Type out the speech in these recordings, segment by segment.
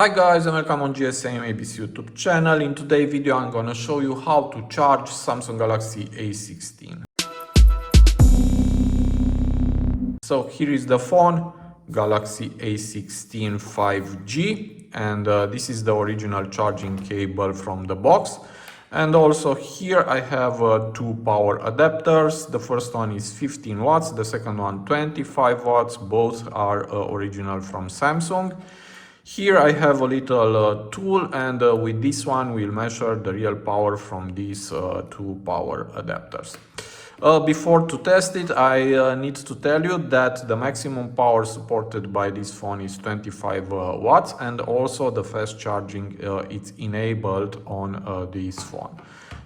Hi guys and welcome on GSM-ABC YouTube channel. In today's video I'm gonna show you how to charge Samsung Galaxy A16. So here is the phone, Galaxy A16 5G, and this is the original charging cable from the box. And also here I have two power adapters. The first one is 15 watts, the second one 25 watts. Both are original from Samsung. Here I have a little tool, and with this one we'll measure the real power from these two power adapters. Before to test it, I need to tell you that the maximum power supported by this phone is 25 watts, and also the fast charging is enabled on this phone.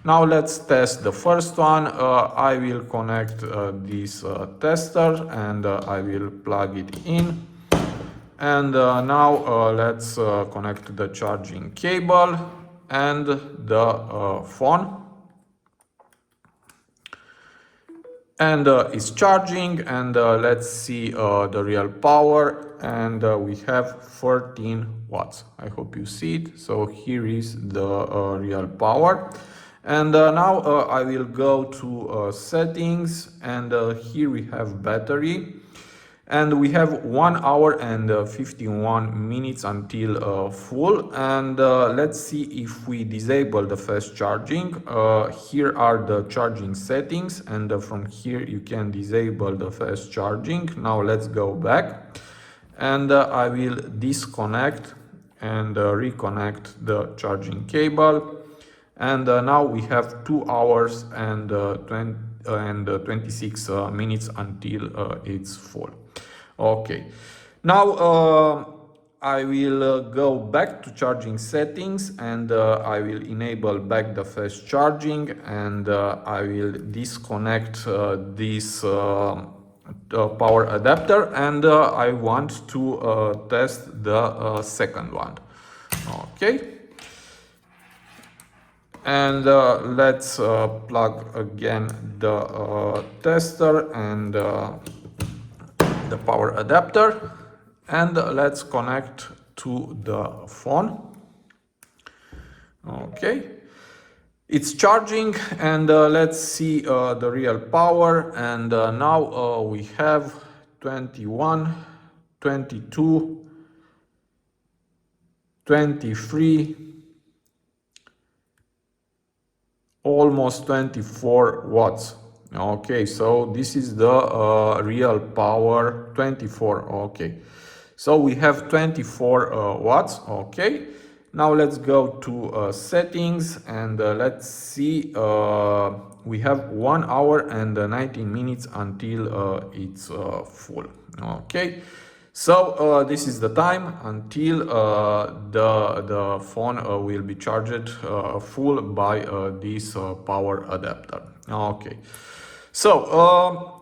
Now let's test the first one. I will connect this tester and I will plug it in. And now let's connect the charging cable and the phone. And it's charging, and let's see the real power, and we have 13 watts. I hope you see it. So here is the real power. And now I will go to settings, and here we have battery. And we have 1 hour and 51 minutes until full. And let's see if we disable the fast charging. Here are the charging settings, and from here you can disable the fast charging. Now let's go back, and I will disconnect and reconnect the charging cable. And now we have 2 hours and 26 minutes until it's full. Okay, now I will go back to charging settings, and I will enable back the fast charging, and I will disconnect this power adapter, and I want to test the second one. Okay. And let's plug again the tester and the power adapter, and let's connect to the phone. Okay, it's charging, and let's see the real power. And now we have 21, 22, 23, almost 24 watts. Okay, so this is the real power, 24. Okay, so we have 24 watts. Okay, now let's go to settings, and let's see, we have 1 hour and 19 minutes until it's full. Okay, so this is the time until the phone will be charged full by this power adapter. Okay, so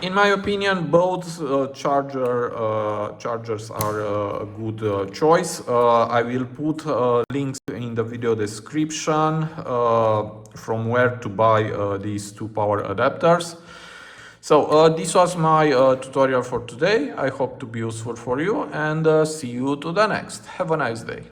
in my opinion, both chargers are a good choice. I will put links in the video description from where to buy these two power adapters. So this was my tutorial for today. I hope to be useful for you, and see you to the next. Have a nice day.